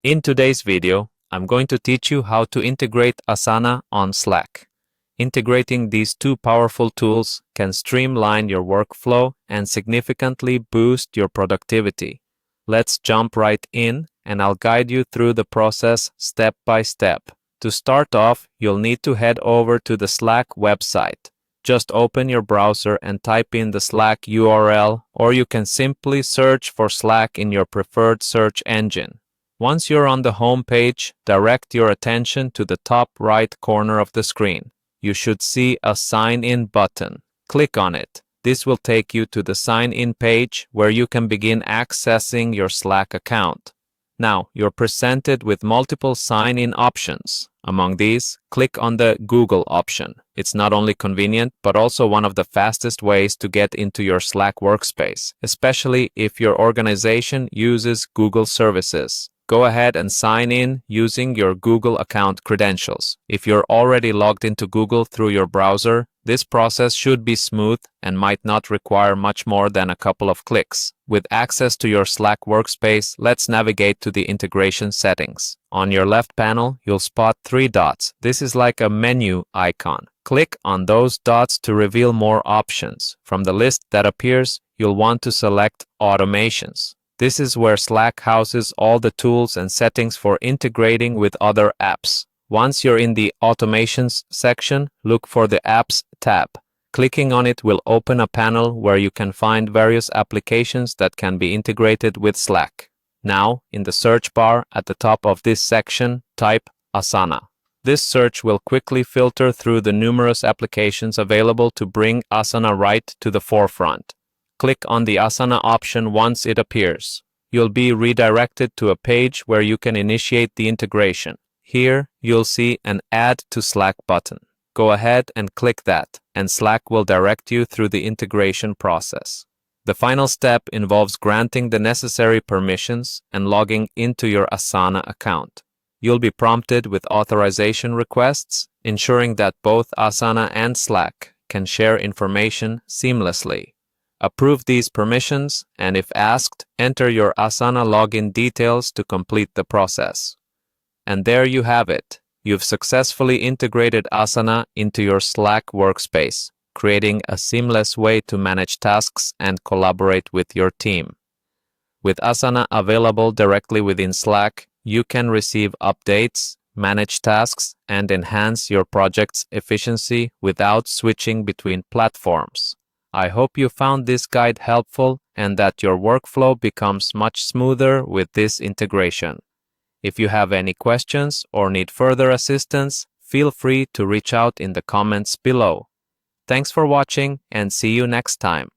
In today's video, I'm going to teach you how to integrate Asana on Slack. Integrating these two powerful tools can streamline your workflow and significantly boost your productivity. Let's jump right in, and I'll guide you through the process step by step. To start off, you'll need to head over to the Slack website. Just open your browser and type in the Slack URL, or you can simply search for Slack in your preferred search engine. Once you're on the home page, direct your attention to the top right corner of the screen. You should see a Sign In button. Click on it. This will take you to the Sign In page where you can begin accessing your Slack account. Now, you're presented with multiple sign-in options. Among these, click on the Google option. It's not only convenient, but also one of the fastest ways to get into your Slack workspace, especially if your organization uses Google services. Go ahead and sign in using your Google account credentials. If you're already logged into Google through your browser, this process should be smooth and might not require much more than a couple of clicks. With access to your Slack workspace, let's navigate to the integration settings. On your left panel, you'll spot 3 dots. This is like a menu icon. Click on those dots to reveal more options. From the list that appears, you'll want to select Automations. This is where Slack houses all the tools and settings for integrating with other apps. Once you're in the Automations section, look for the Apps tab. Clicking on it will open a panel where you can find various applications that can be integrated with Slack. Now, in the search bar at the top of this section, type Asana. This search will quickly filter through the numerous applications available to bring Asana right to the forefront. Click on the Asana option once it appears. You'll be redirected to a page where you can initiate the integration. Here, you'll see an Add to Slack button. Go ahead and click that, and Slack will direct you through the integration process. The final step involves granting the necessary permissions and logging into your Asana account. You'll be prompted with authorization requests, ensuring that both Asana and Slack can share information seamlessly. Approve these permissions, and if asked, enter your Asana login details to complete the process. And there you have it. You've successfully integrated Asana into your Slack workspace, creating a seamless way to manage tasks and collaborate with your team. With Asana available directly within Slack, you can receive updates, manage tasks, and enhance your project's efficiency without switching between platforms. I hope you found this guide helpful and that your workflow becomes much smoother with this integration. If you have any questions or need further assistance, feel free to reach out in the comments below. Thanks for watching and see you next time.